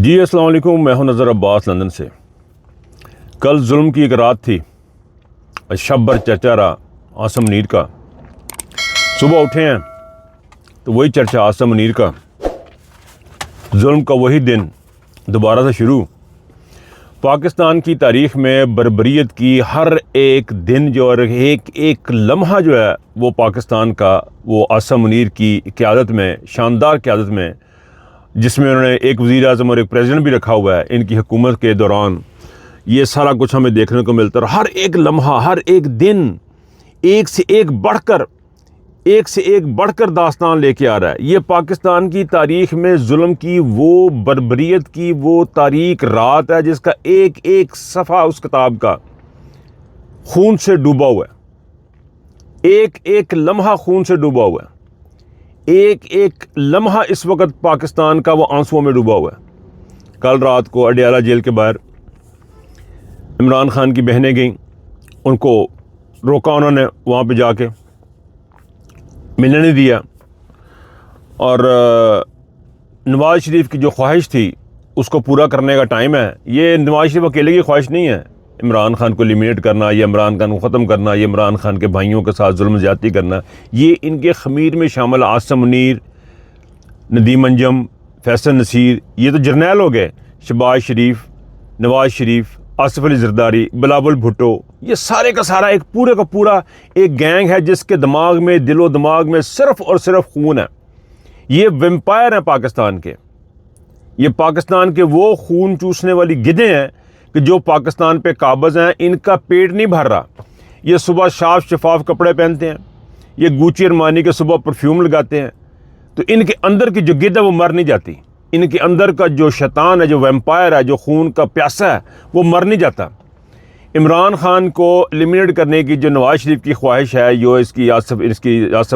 जी अस्सलाम वालेकुम, मैं हूं नज़र अब्बास लंदन से। कल जुल्म की एक रात थी, शब भर चर्चा रहा आसम मुनीर का। सुबह उठे हैं तो वही चर्चा आसम मुनीर का, जुल्म का वही दिन दोबारा से शुरू। पाकिस्तान की तारीख़ में बर्बरियत की हर एक दिन जो और एक एक लम्हा जो है वो पाकिस्तान का, वो आसम मुनीर की क़यादत में, शानदार क़यादत में, जिसमें उन्होंने एक वज़ीर आज़म और एक प्रेसिडेंट भी रखा हुआ है, इनकी हुकूमत के दौरान ये सारा कुछ हमें देखने को मिलता है। हर एक लम्हा, हर एक दिन एक से एक बढ़कर दास्तान लेके आ रहा है। ये पाकिस्तान की तारीख़ में जुल्म की वो बर्बरियत की वो तारीख रात है जिसका एक एक सफ़ा उस किताब का खून से डूबा हुआ है। एक एक लम्हा खून से डूबा हुआ है। एक एक लम्हा इस वक्त पाकिस्तान का वो आंसुओं में डूबा हुआ है। कल रात को अडियाला जेल के बाहर इमरान खान की बहनें गईं, उनको रोका उन्होंने, वहाँ पे जाके मिलने नहीं दिया। और नवाज़ शरीफ की जो ख्वाहिश थी उसको पूरा करने का टाइम है। ये नवाज़ शरीफ अकेले की ख्वाहिश नहीं है, इमरान खान को एलिमिनेट करना, या इमरान खान को ख़त्म करना, या इमरान खान के भाइयों के साथ जुल्म ज़्यादती करना, ये इनके ख़मीर में शामिल। आसम मुनीर, नदीम अंजम, फैसल नसीर, ये तो जर्नैल हो गए। शहबाज शरीफ, नवाज़ शरीफ, आसिफ अली ज़रदारी, बिलावल भुट्टो, ये सारे का सारा एक पूरे का पूरा एक गैंग है जिसके दिमाग में, दिलो दिमाग में सिर्फ़ और सिर्फ खून है। ये वेम्पायर हैं पाकिस्तान के। ये पाकिस्तान के वो खून चूसने वाली गिद्धें हैं कि जो पाकिस्तान पे काबज़ हैं। इनका पेट नहीं भर रहा। ये सुबह साफ शफाफ कपड़े पहनते हैं, ये गुची अरमानी के सुबह परफ्यूम लगाते हैं, तो इनके अंदर की जो गिद्ध है वो मर नहीं जाती। इनके अंदर का जो शैतान है, जो वैम्पायर है, जो खून का प्यासा है, वो मर नहीं जाता। इमरान खान को एलिमिनेट करने की जो नवाज़ शरीफ की ख्वाहिश है, जो इसकी आसम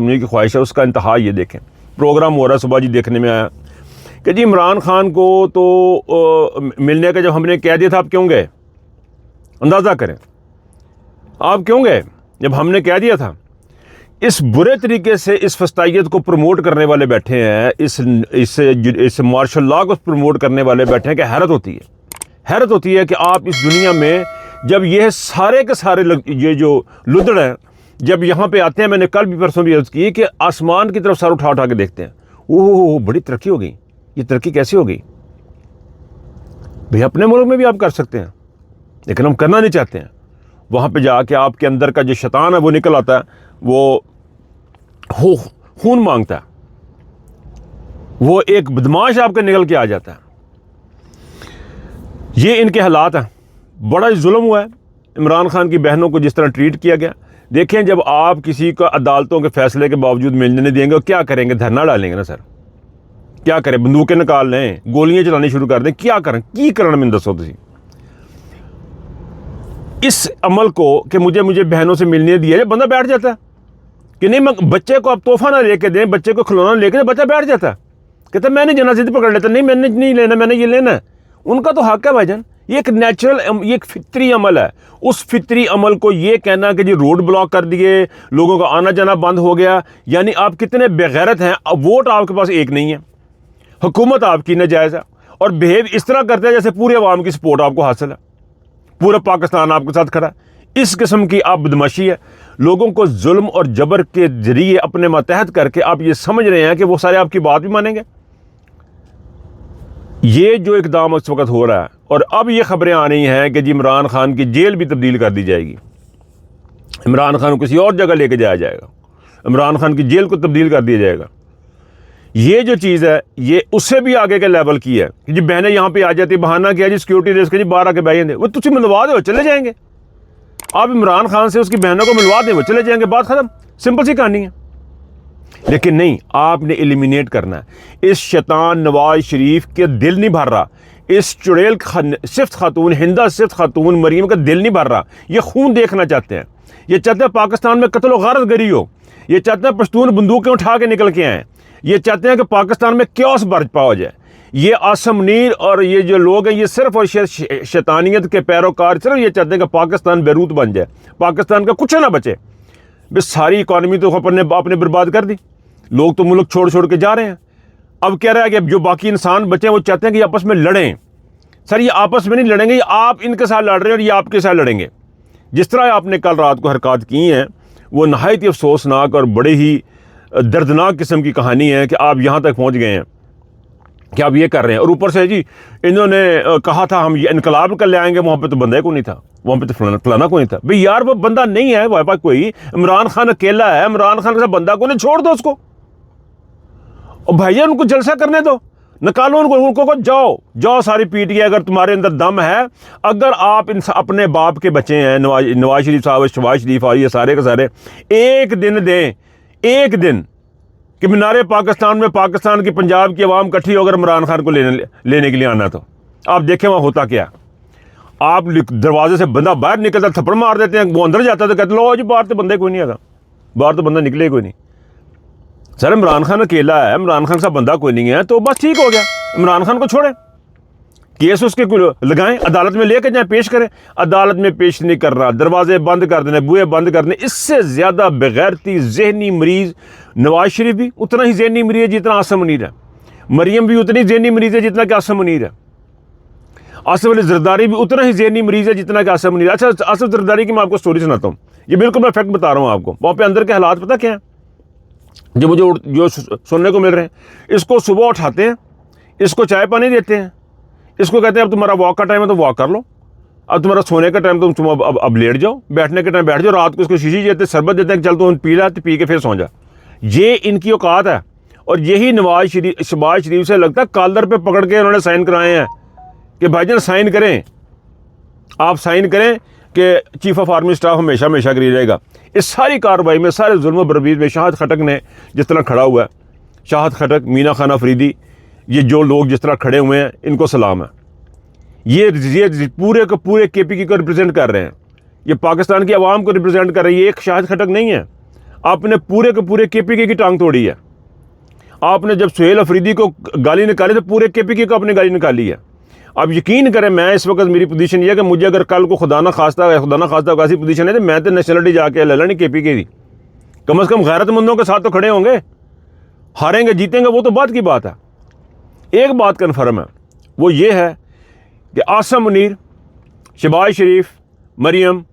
मुनीर की ख्वाहिश है, उसका इंतहा ये देखें। प्रोग्राम हो रहा है, सुबह जी देखने में आया कि जी इमरान खान को तो मिलने का जब हमने कह दिया था, आप क्यों गए? अंदाज़ा करें, आप क्यों गए जब हमने कह दिया था? इस बुरे तरीके से इस फस्तायत को प्रमोट करने वाले बैठे हैं, इस मार्शल लॉ को प्रमोट करने वाले बैठे हैं कि हैरत होती है कि आप इस दुनिया में जब ये सारे के सारे ये जो लुदड़ हैं, जब यहाँ पे आते हैं, मैंने कल भी परसों भी अर्ज़ की कि आसमान की तरफ सर उठा के देखते हैं, ओह बड़ी तरक्की हो गई। ये तरक्की कैसे हो गई भाई? अपने मुल्क में भी आप कर सकते हैं, लेकिन हम करना नहीं चाहते हैं। वहाँ पे जाके आपके अंदर का जो शैतान है वो निकल आता है, वो खून मांगता है, वो एक बदमाश आपके निकल के आ जाता है। ये इनके हालात हैं। बड़ा जुल्म हुआ है इमरान खान की बहनों को जिस तरह ट्रीट किया गया। देखें, जब आप किसी को अदालतों के फैसले के बावजूद मिलने नहीं देंगे, क्या करेंगे? धरना डालेंगे ना सर। क्या करें? बंदूकें निकाल लें, गोलियां चलानी शुरू कर दें? क्या करें? की करण में दसो तुसी इस अमल को कि मुझे बहनों से मिलने दिया। जब बंदा बैठ जाता है कि नहीं, बच्चे को आप तोहफा ना लेके दें, बच्चे को खिलौना लेके दें, बच्चा बैठ जाता है, कहता मैंने जना जिद पकड़ लेता, नहीं मैंने नहीं लेना, मैंने ये लेना है। उनका तो हक है भाईजान। ये एक नेचुरल, ये एक फितरी अमल है। उस फितरी अमल को ये कहना कि जी रोड ब्लॉक कर दिए, लोगों का आना जाना बंद हो गया, यानी आप कितने बेगैरत हैं। अब वोट आपके पास एक नहीं है, हुकूमत आपकी नाजायज़ है, और बिहेव इस तरह करते हैं जैसे पूरे अवाम की सपोर्ट आपको हासिल है, पूरा पाकिस्तान आपके साथ खड़ा है। इस किस्म की आप बदमाशी है। लोगों को जुल्म और जबर के जरिए अपने मातहत करके आप ये समझ रहे हैं कि वो सारे आपकी बात भी मानेंगे। ये जो इकदाम इस वक्त हो रहा है, और अब ये खबरें आ रही हैं कि जी इमरान खान की जेल भी तब्दील कर दी जाएगी, इमरान खान को किसी और जगह लेके जाया जाएगा, इमरान खान की जेल को तब्दील कर दिया जाएगा। ये जो चीज़ है ये उससे भी आगे के लेवल की है कि जी बहनें यहाँ पे आ जाती, बहाना किया जी सिक्योरिटी रिस्क, जी बाहर आके बह जाते, वो तुझे मिलवा दे, वो चले जाएंगे। आप इमरान खान से उसकी बहनों को मिलवा दें, वो चले जाएंगे, बात खत्म। सिंपल सी कहानी है। लेकिन नहीं, आपने एलिमिनेट करना है। इस शैतान नवाज शरीफ के दिल नहीं भर रहा, इस चुड़ैल सिफ्त खातून, हिंदा सिफ्त खातून मरीम का दिल नहीं भर रहा। ये खून देखना चाहते हैं। ये चाहते हैं पाकिस्तान में कत्ल गारत गरी हो। ये चाहते हैं पश्तून बंदूकें उठा के निकल के आएँ। ये चाहते हैं कि पाकिस्तान में क्योस बरपा हो जाए। ये आसम मुनीर और ये जो लोग हैं, ये सिर्फ और शैतानियत के पैरोकार सिर्फ ये चाहते हैं कि पाकिस्तान बैरूत बन जाए, पाकिस्तान का कुछ ना बचे। बस सारी इकॉनमी तो आपने बर्बाद कर दी। लोग तो मुल्क छोड़ के जा रहे हैं। अब कह रहा है कि जो बाकी इंसान बचे हैं वो चाहते हैं कि आपस में लड़ें। सर ये आपस में नहीं लड़ेंगे, ये आप इनके साथ लड़ रहे हैं और ये आपके साथ लड़ेंगे। जिस तरह आपने कल रात को हरकत की हैं वो नहायत ही अफसोसनाक और बड़े ही दर्दनाक किस्म की कहानी है कि आप यहाँ तक पहुँच गए हैं कि आप ये कर रहे हैं। और ऊपर से जी इन्होंने कहा था हम ये इनकलाब कर ले आएंगे, वहाँ पे तो बंदा को नहीं था, वहाँ पे तो फलाना को नहीं था। भाई यार वो बंदा नहीं है वहाँ पर कोई, इमरान खान अकेला है, इमरान खान का बंदा को नहीं, छोड़ दो उसको और भाईजान उनको जलसा करने दो, निकालो उनको जाओ सारी पीट के। अगर तुम्हारे अंदर दम है, अगर आप अपने बाप के बच्चे हैं, नवाज शरीफ साहब, शहबाज शरीफ और ये सारे के सारे, एक दिन दें, एक दिन कि मीनारे पाकिस्तान में पाकिस्तान की पंजाब की आवाम इकट्ठी होकर इमरान खान को लेने के लिए आना, तो आप देखें वहाँ होता क्या। आप दरवाजे से बंदा बाहर निकलता थप्पड़ मार देते हैं, वो अंदर जाता तो कहते लो जी बाहर तो बंदे कोई नहीं आएगा, बाहर तो बंदा निकले कोई नहीं। सर इमरान खान अकेला है, इमरान खान सा बंदा कोई नहीं है, तो बस ठीक हो गया, इमरान खान को छोड़ें, केस उसके लगाएं, अदालत में लेकर जाएं, पेश करें। अदालत में पेश नहीं कर रहा, दरवाजे बंद कर देने, बुए बंद कर देने। इससे ज़्यादा बेगैरती जहनी मरीज़ नवाज शरीफ भी उतना ही जहनी मरीज़ है जितना आसिम मुनीर है, मरियम भी उतनी जहनी मरीज़ है जितना कि आसिम मुनीर है, आसिफ अली जरदारी भी उतना ही जहनी मरीज़ है जितना कि आसिम मुनीर। अच्छा आसिफ जरदारी की मैं आपको स्टोरी सुनाता हूँ, ये बिल्कुल मैं फैक्ट बता रहा हूँ आपको। वहाँ पे अंदर के हालात पता क्या है जो मुझे जो सुनने को मिल रहे हैं। इसको सुबह उठाते हैं, इसको चाय पानी देते हैं, इसको कहते हैं अब तुम्हारा वॉक का टाइम है तो वॉक कर लो, अब तुम्हारा सोने का टाइम तो तुम अब लेट जाओ, बैठने के टाइम बैठ जाओ, रात को इसको शीशी देते हैं, शरबत देते हैं, चल तो पी ला, तो पी के फिर सो जा। ये इनकी औकात है। और यही शहबाज शरीफ से लगता है कॉलर पे पकड़ के उन्होंने साइन कराए हैं कि भाईजान साइन करें, आप साइन करें कि चीफ ऑफ आर्मी स्टाफ हमेशा हमेशा करी रहेगा। इस सारी कार्रवाई में, सारे जुल्म बर्बीद में शाहद खटक ने जिस तरह खड़ा हुआ है, शाहद खटक, मीना खान अफरीदी, ये जो लोग जिस तरह खड़े हुए हैं, इनको सलाम है। ये पूरे के पूरे केपीके को रिप्रेजेंट कर रहे हैं, ये पाकिस्तान की आवाम को रिप्रेजेंट कर रही है। एक शाहद खटक नहीं है, आपने पूरे के पूरे केपीके की टांग तोड़ी है। आपने जब सुहेल अफरीदी को गाली निकाली तो पूरे केपीके को अपनी गाली निकाली है। अब यकीन करें, मैं इस वक्त मेरी पोजीशन ये है कि मुझे अगर कल को खुदा ना खास्ता ऐसी पोजीशन है तो मैं तो नेशनलिटी जाके ले लेनी केपीके की, कम से कम गैरतमंदों के साथ तो खड़े होंगे। हारेंगे जीतेंगे वो तो बात की बात है। एक बात कन्फर्म है, वो ये है कि आसिम मुनीर, शहबाज शरीफ, मरियम,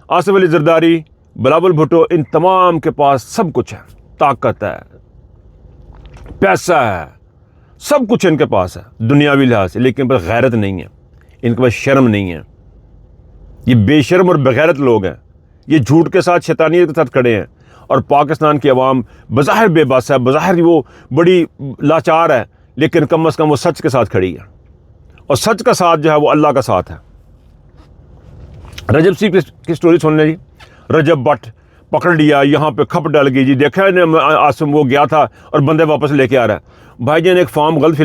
आसिफ अली जरदारी, बिलावल भुट्टो, इन तमाम के पास सब कुछ है, ताकत है, पैसा है, सब कुछ इनके पास है दुनियावी लिहाज से, लेकिन बस गैरत नहीं है, इनके पास शर्म नहीं है। ये बेशर्म और बेगैरत लोग हैं, ये झूठ के साथ, शैतानियत के साथ खड़े हैं। और पाकिस्तान की आवाम बज़ाहिर बेबस है, बज़ाहिर वो बड़ी लाचार है, लेकिन कम अज़ कम वो सच के साथ खड़ी है। और सच का साथ जो है वो अल्लाह का साथ है। रजब सिंह की स्टोरी सुन लें जी। रजब भट्ट पकड़ लिया, यहाँ पे खप डल गई जी, देखा है आसिम वो गया था और बंदे वापस लेके आ रहा है। भाईजान एक फॉर्म गलत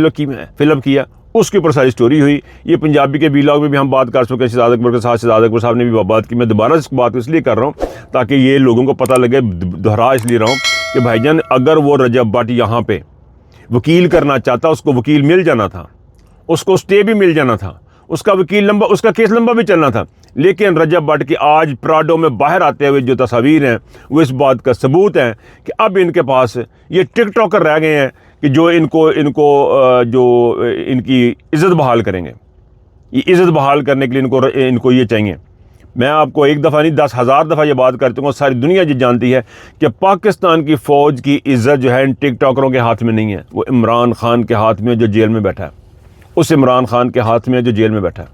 फिलअप किया, उसके ऊपर सारी स्टोरी हुई। ये पंजाबी के वीलॉग में भी हम बात कर चुके हैं, शहजाद अकबर के साथ, शहजाद अकबर साहब ने भी बात की। मैं दोबारा इस बात इसलिए कर रहा हूँ ताकि ये लोगों को पता लगे, दोहरा इसलिए रहा हूँ कि भाईजान अगर वो रजब भट्ट यहाँ पे वकील करना चाहता, उसको वकील मिल जाना था, उसको स्टे भी मिल जाना था, उसका वकील लंबा, उसका केस लंबा भी चलना था। लेकिन रजब भट्ट की आज प्राडो में बाहर आते हुए जो तस्वीर हैं वो इस बात का सबूत है कि अब इनके पास ये टिकटॉकर रह गए हैं कि जो इनकी इज़्ज़त बहाल करेंगे। ये इज़्ज़त बहाल करने के लिए इनको ये चाहिए। मैं आपको एक दफ़ा नहीं 10,000 दफ़ा ये बात कर चुका हूँ, सारी दुनिया ये जानती है कि पाकिस्तान की फ़ौज की इज़्ज़त जो है इन टिकटॉकरों के हाथ में नहीं है, वो इमरान खान के हाथ में जो जेल में बैठा है, उस इमरान खान के हाथ में जो जेल में बैठा है।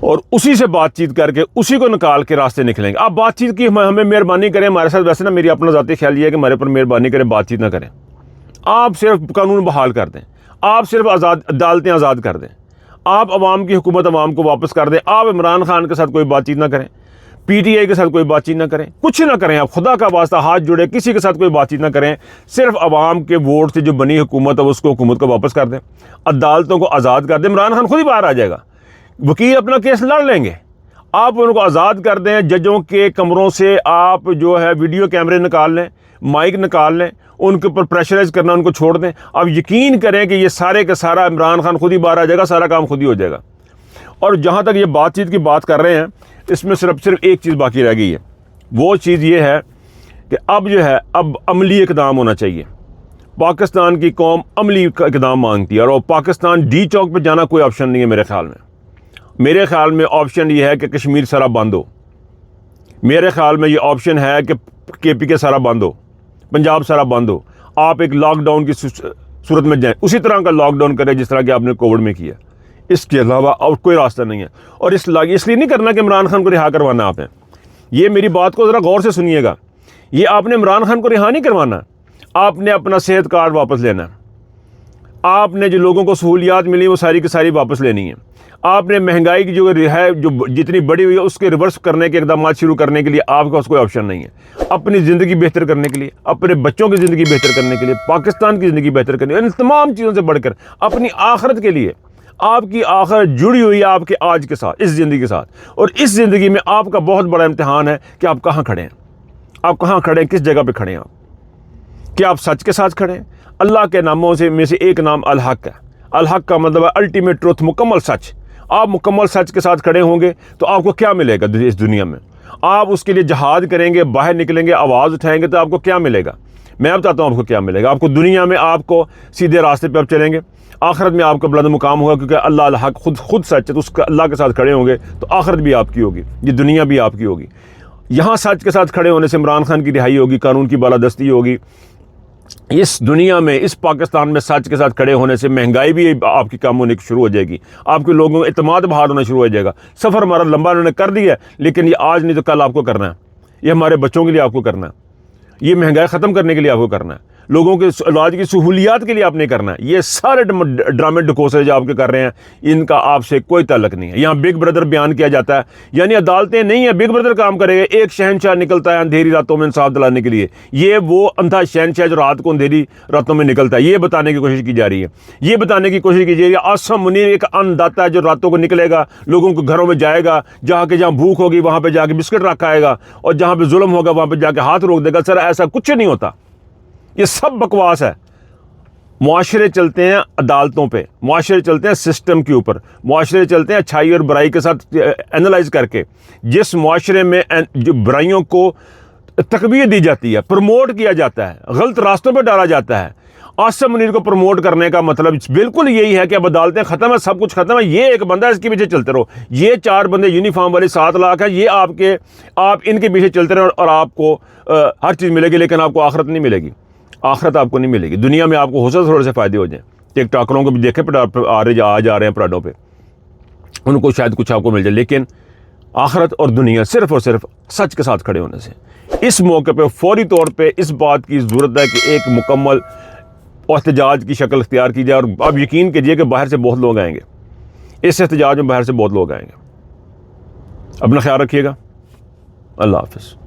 और उसी से बातचीत करके उसी को निकाल के रास्ते निकलेंगे। आप बातचीत की हमें मेहरबानी करें हमारे साथ। वैसे ना मेरी अपना ज़ाती ख्याल ये है कि हमारे पर मेहरबानी करें, बातचीत ना करें। आप सिर्फ कानून बहाल कर दें, आप सिर्फ अदालतें आज़ाद कर दें, आप अवाम की हुकूमत अवाम को वापस कर दें। आप इमरान खान के साथ कोई बातचीत ना करें, PTI के साथ कोई बातचीत ना करें, कुछ ना करें। आप खुदा का वास्ता हाथ जोड़े, किसी के साथ कोई बातचीत ना करें। सिर्फ अवाम के वोट से जो बनी हुकूमत है उसको हुकूमत को वापस कर दें, अदालतों को आज़ाद कर दें। इमरान खान खुद ही बाहर आ जाएगा, वकील अपना केस लड़ लेंगे, आप उनको आज़ाद कर दें। जजों के कमरों से आप जो है वीडियो कैमरे निकाल लें, माइक निकाल लें, उनके ऊपर प्रेशराइज करना उनको छोड़ दें। अब यकीन करें कि ये सारे का सारा इमरान खान खुद ही बाहर आ जाएगा, सारा काम खुद ही हो जाएगा। और जहाँ तक ये बातचीत की बात कर रहे हैं, इसमें सिर्फ एक चीज़ बाकी रह गई है। वो चीज़ ये है कि अब जो है अब अमली इक़दाम होना चाहिए। पाकिस्तान की कौम अमली इक़दाम मांगती है, और पाकिस्तान डी चौक पे जाना कोई ऑप्शन नहीं है मेरे ख्याल में। मेरे ख्याल में ऑप्शन ये है कि कश्मीर सारा बंद हो। मेरे ख्याल में ये ऑप्शन है कि KPK सारा बंद हो, पंजाब सारा बंद हो। आप एक लॉकडाउन की सूरत में जाएं, उसी तरह का लॉकडाउन करें जिस तरह कि आपने कोविड में किया। इसके अलावा और कोई रास्ता नहीं है। और इसलिए नहीं करना कि इमरान खान को रिहा करवाना आपने। ये मेरी बात को ज़रा गौर से सुनिएगा। ये आपने इमरान खान को रिहा नहीं करवाना, आपने अपना सेहत कार्ड वापस लेना है। आपने जो लोगों को सहूलियात मिली वो सारी की सारी वापस लेनी है। आपने महंगाई की जो है, जो जितनी बड़ी हुई है, उसके रिवर्स करने के इकदाम शुरू करने के लिए आपके पास कोई ऑप्शन नहीं है। अपनी ज़िंदगी बेहतर करने के लिए, अपने बच्चों की ज़िंदगी बेहतर करने के लिए, पाकिस्तान की ज़िंदगी बेहतर करने के लिए, इन तमाम चीज़ों से बढ़कर अपनी आखिरत के लिए, आपकी आखिरत जुड़ी हुई है आपके आज के साथ, इस ज़िंदगी के साथ। और इस ज़िंदगी में आपका बहुत बड़ा इम्तिहान है कि आप कहाँ खड़े हैं, आप कहाँ खड़े हैं, किस जगह पर खड़े हैं आप। क्या आप सच के साथ खड़े हैं? अल्लाह के नामों में से एक नाम अल हक है। अल हक का मतलब है अल्टीमेट ट्रूथ, मुकम्मल सच। आप मुकम्मल सच के साथ खड़े होंगे तो आपको क्या मिलेगा इस दुनिया में? आप उसके लिए जहाद करेंगे, बाहर निकलेंगे, आवाज़ उठाएंगे तो आपको क्या मिलेगा? मैं बताता हूँ आपको क्या मिलेगा। आपको दुनिया में आपको सीधे रास्ते पे आप चलेंगे, आखिरत में आपका बुलंद मुकाम होगा, क्योंकि अल्लाह अल हक खुद सच है। तो उसका अल्लाह के साथ खड़े होंगे तो आखिरत भी आपकी होगी, ये दुनिया भी आपकी होगी। यहाँ सच के साथ खड़े होने से इमरान खान की रिहाई होगी, कानून की बालादस्ती होगी। इस दुनिया में, इस पाकिस्तान में सच के साथ खड़े होने से महंगाई भी आपकी कम होने की शुरू हो जाएगी, आपके लोगों को इत्मीनान बहाल होना शुरू हो जाएगा। सफ़र हमारा लंबा उन्होंने कर दिया है, लेकिन ये आज नहीं तो कल आपको करना है। ये हमारे बच्चों के लिए आपको करना है, ये महंगाई ख़त्म करने के लिए आपको करना है, लोगों के इलाज की सहूलियात के लिए आपने करना है। ये सारे ड्रामे डकोसे जो आपके कर रहे हैं, इनका आपसे कोई ताल्लुक नहीं है। यहाँ बिग ब्रदर बयान किया जाता है, यानी अदालतें नहीं है, बिग ब्रदर काम करेगा। एक शहनशाह निकलता है अंधेरी रातों में इंसाफ दिलाने के लिए, ये वो अंधा शहनशाह जो रात को अंधेरी रातों में निकलता है, ये बताने की कोशिश की जा रही है। ये बताने की कोशिश की जा रही है आसम मुनीर एक अन्नदाता है जो रातों को निकलेगा, लोगों के घरों में जाएगा, जहाँ भूख होगी वहाँ पर जाके बिस्किट रखा आएगा, और जहाँ पर जुल्म होगा वहाँ पर जाके हाथ रोक देगा। सर ऐसा कुछ नहीं होता, ये सब बकवास है। मुआशरे चलते हैं अदालतों पे, मुआशरे चलते हैं सिस्टम के ऊपर, मुआशरे चलते हैं अच्छाई और बुराई के साथ एनालाइज करके। जिस मुआशरे में जो बुराइयों को तकबीर दी जाती है, प्रमोट किया जाता है, गलत रास्तों पे डाला जाता है, आसिम मुनीर को प्रमोट करने का मतलब बिल्कुल यही है कि अब अदालतें ख़त्म है, सब कुछ ख़त्म है, ये एक बंदा है, इसके पीछे चलते रहो। ये 4 बंदे यूनिफॉर्म वाले 7 लाख है, ये आप इनके पीछे चलते रहो और आपको हर चीज़ मिलेगी, लेकिन आपको आखिरत नहीं मिलेगी। आखिरत आपको नहीं मिलेगी। दुनिया में आपको हो सकता है थोड़े से फ़ायदे हो जाएं। टिकटॉकरों को भी देखे आ जा रहे हैं पराडों पे, उनको शायद कुछ आपको मिल जाए, लेकिन आखिरत और दुनिया सिर्फ़ और सिर्फ सच के साथ खड़े होने से। इस मौके पे फौरी तौर पे इस बात की ज़रूरत है कि एक मुकम्मल एहतजाज की शक्ल इख्तियार की जाए। और आप यकीन कीजिए कि बाहर से बहुत लोग आएंगे, इस एहतजाज में बाहर से बहुत लोग आएंगे। अपना ख्याल रखिएगा। अल्लाह हाफ़िज़।